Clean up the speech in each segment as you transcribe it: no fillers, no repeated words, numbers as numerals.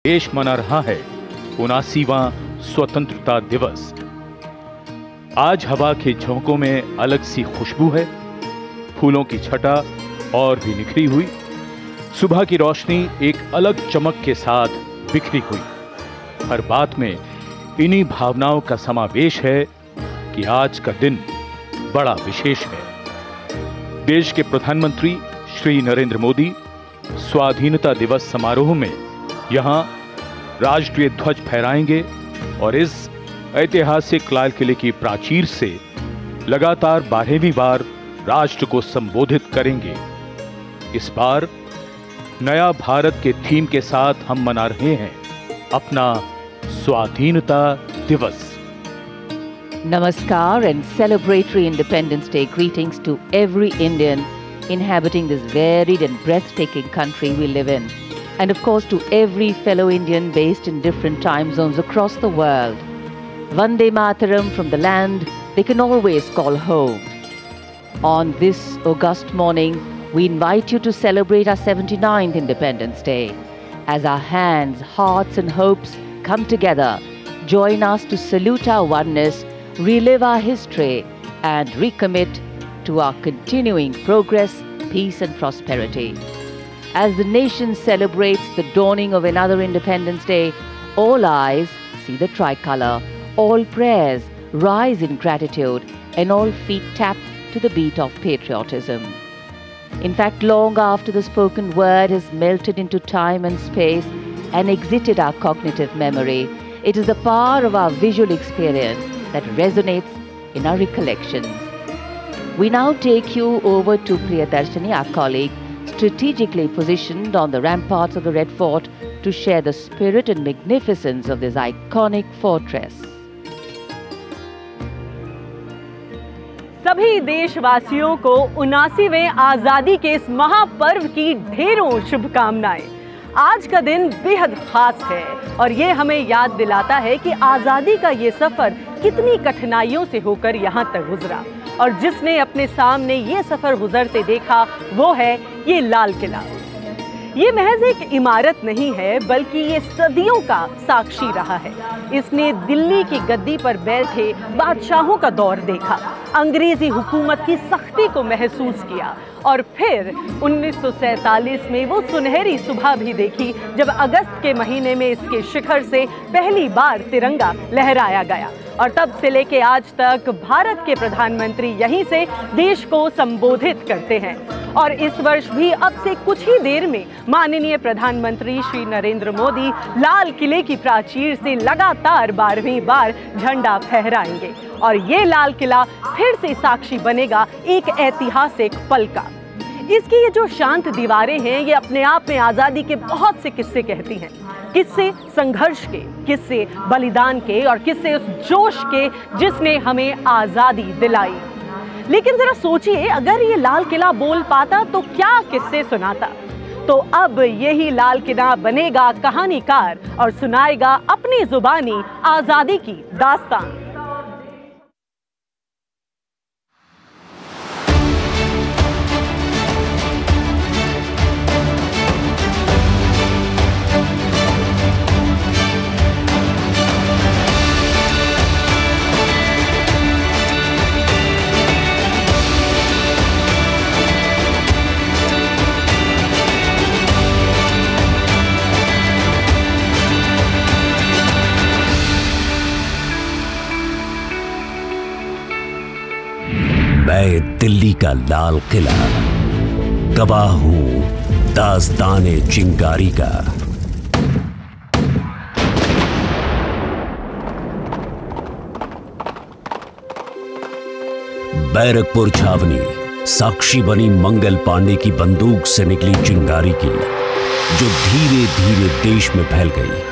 देश मना रहा है 79वां स्वतंत्रता दिवस। आज हवा के झोंकों में अलग सी खुशबू है, फूलों की छटा और भी निखरी हुई, सुबह की रोशनी एक अलग चमक के साथ बिखरी हुई। हर बात में इन्हीं भावनाओं का समावेश है कि आज का दिन बड़ा विशेष है। देश के प्रधानमंत्री श्री नरेंद्र मोदी स्वाधीनता दिवस समारोह में यहां राष्ट्रीय ध्वज फहराएंगे और इस ऐतिहासिक लाल किले की प्राचीर से लगातार 12वीं बार राष्ट्र को संबोधित करेंगे। इस बार नया भारत के थीम के साथ हम मना रहे हैं अपना स्वाधीनता दिवस। Namaskar and celebratory Independence Day greetings to every Indian inhabiting this varied and breathtaking country we live in. And of course to every fellow Indian based in different time zones across the world. Vande Mataram from the land they can always call home. On this August morning, we invite you to celebrate our 79th Independence Day. As our hands, hearts and hopes come together, join us to salute our oneness, relive our history and recommit to our continuing progress, peace and prosperity. As the nation celebrates the dawning of another Independence Day, all eyes see the tricolour, all prayers rise in gratitude and all feet tap to the beat of patriotism. In fact, long after the spoken word has melted into time and space and exited our cognitive memory, it is the power of our visual experience that resonates in our recollections. We now take you over to Priyadarshini, our colleague, strategically positioned on the ramparts of the Red Fort to share the spirit and magnificence of this iconic fortress. सभी देशवासियों को 79वें आजादी के इस महापर्व की ढेरों शुभकामनाएं। आज का दिन बेहद खास है और ये हमें याद दिलाता है कि आजादी का ये सफर कितनी कठिनाइयों से होकर यहाँ तक गुजरा और जिसने अपने सामने ये सफर गुजरते देखा वो है ये लाल किला। ये महज एक इमारत नहीं है बल्कि ये सदियों का साक्षी रहा है। इसने दिल्ली की गद्दी पर बैठे बादशाहों का दौर देखा, अंग्रेजी हुकूमत की सख्ती को महसूस किया और फिर 1947 में वो सुनहरी सुबह भी देखी जब अगस्त के महीने में इसके शिखर से पहली बार तिरंगा लहराया गया। और तब से लेके आज तक भारत के प्रधानमंत्री यहीं से देश को संबोधित करते हैं और इस वर्ष भी अब से कुछ ही देर में माननीय प्रधानमंत्री श्री नरेंद्र मोदी लाल किले की प्राचीर से लगातार 12वीं बार झंडा फहराएंगे और ये लाल किला फिर से साक्षी बनेगा एक ऐतिहासिक पल का। इसकी ये जो शांत दीवारें हैं ये अपने आप में आज़ादी के बहुत से किस्से कहती हैं, किस्से संघर्ष के, किस्से बलिदान के और किस्से उस जोश के जिसने हमें आज़ादी दिलाई। लेकिन जरा सोचिए, अगर ये लाल किला बोल पाता तो क्या किस्से सुनाता। तो अब यही लाल किला बनेगा कहानीकार और सुनाएगा अपनी जुबानी आज़ादी की दास्तान। मैं दिल्ली का लाल किला, गवाह हूं दास्ताने चिंगारी का। बैरकपुर छावनी साक्षी बनी मंगल पांडे की बंदूक से निकली चिंगारी की, जो धीरे धीरे देश में फैल गई।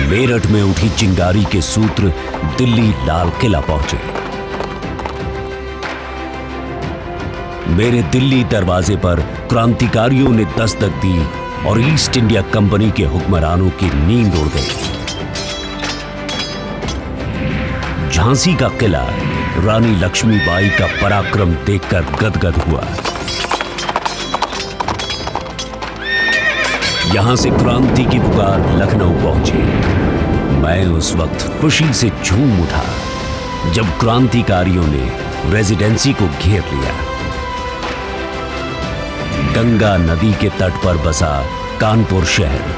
मेरठ में उठी चिंगारी के सूत्र दिल्ली लाल किला पहुंचे। मेरे दिल्ली दरवाजे पर क्रांतिकारियों ने दस्तक दी और ईस्ट इंडिया कंपनी के हुक्मरानों की नींद उड़ गई। झांसी का किला रानी लक्ष्मीबाई का पराक्रम देखकर गदगद हुआ। यहां से क्रांति की पुकार लखनऊ पहुंची। मैं उस वक्त खुशी से झूम उठा जब क्रांतिकारियों ने रेजिडेंसी को घेर लिया। गंगा नदी के तट पर बसा कानपुर शहर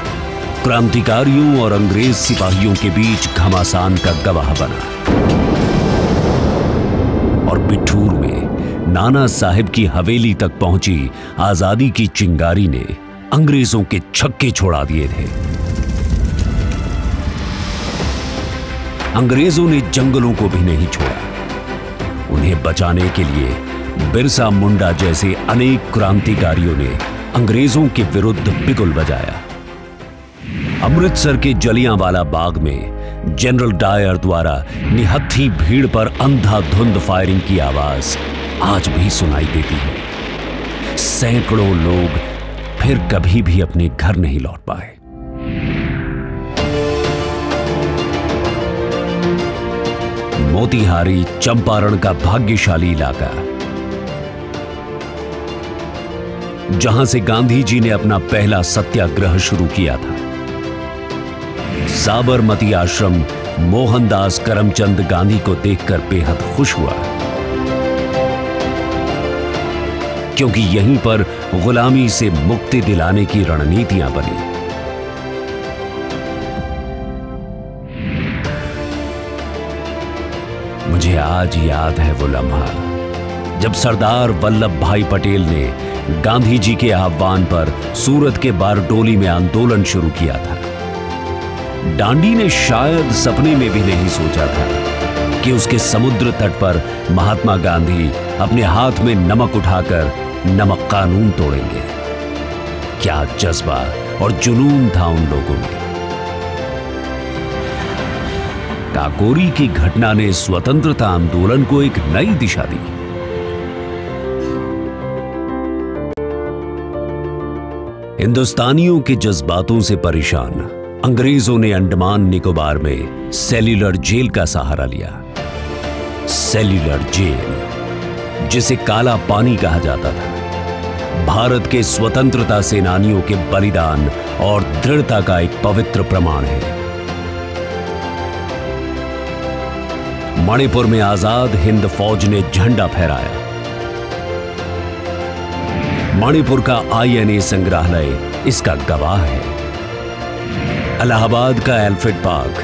क्रांतिकारियों और अंग्रेज सिपाहियों के बीच घमासान का गवाह बना। और बिठूर में नाना साहिब की हवेली तक पहुंची आजादी की चिंगारी ने अंग्रेजों के छक्के छोड़ा दिए थे। अंग्रेजों ने जंगलों को भी नहीं छोड़ा। उन्हें बचाने के लिए बिरसा मुंडा जैसे अनेक क्रांतिकारियों ने अंग्रेजों के विरुद्ध बिगुल बजाया। अमृतसर के जलियांवाला बाग में जनरल डायर द्वारा निहत्थी भीड़ पर अंधाधुंध फायरिंग की आवाज आज भी सुनाई देती है। सैकड़ों लोग फिर कभी भी अपने घर नहीं लौट पाए। मोतिहारी चंपारण का भाग्यशाली इलाका, जहां से गांधी जी ने अपना पहला सत्याग्रह शुरू किया था। साबरमती आश्रम मोहनदास करमचंद गांधी को देखकर बेहद खुश हुआ, क्योंकि यहीं पर गुलामी से मुक्ति दिलाने की रणनीतियां बनी। मुझे आज याद है वो लम्हा जब सरदार वल्लभ भाई पटेल ने गांधी जी के आह्वान पर सूरत के बारडोली में आंदोलन शुरू किया था। डांडी ने शायद सपने में भी नहीं सोचा था कि उसके समुद्र तट पर महात्मा गांधी अपने हाथ में नमक उठाकर नमक कानून तोड़ेंगे। क्या जज्बा और जुनून था उन लोगों में। काकोरी की घटना ने स्वतंत्रता आंदोलन को एक नई दिशा दी। हिंदुस्तानियों के जज्बातों से परेशान अंग्रेजों ने अंडमान निकोबार में सेल्यूलर जेल का सहारा लिया। सेल्यूलर जेल, जिसे काला पानी कहा जाता था, भारत के स्वतंत्रता सेनानियों के बलिदान और दृढ़ता का एक पवित्र प्रमाण है। मणिपुर में आजाद हिंद फौज ने झंडा फहराया। मणिपुर का आईएनए संग्रहालय इसका गवाह है। इलाहाबाद का एल्फ्रेड पार्क,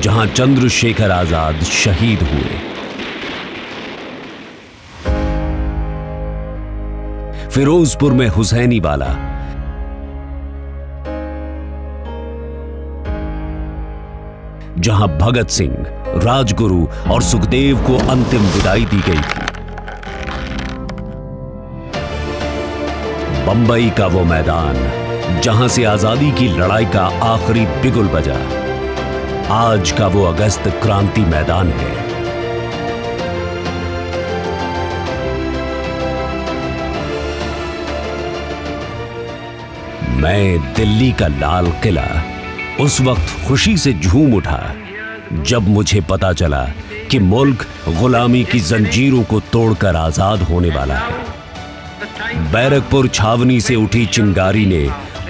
जहां चंद्रशेखर आजाद शहीद हुए। फिरोजपुर में हुसैनी वाला, जहां भगत सिंह, राजगुरु और सुखदेव को अंतिम विदाई दी गई थी। बंबई का वो मैदान जहां से आजादी की लड़ाई का आखिरी बिगुल बजा, आज का वो अगस्त क्रांति मैदान है। मैं दिल्ली का लाल किला उस वक्त खुशी से झूम उठा जब मुझे पता चला कि मुल्क गुलामी की जंजीरों को तोड़कर आजाद होने वाला है। बैरकपुर छावनी से उठी चिंगारी ने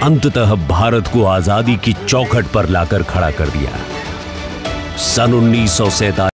अंततः भारत को आजादी की चौखट पर लाकर खड़ा कर दिया। सन 1947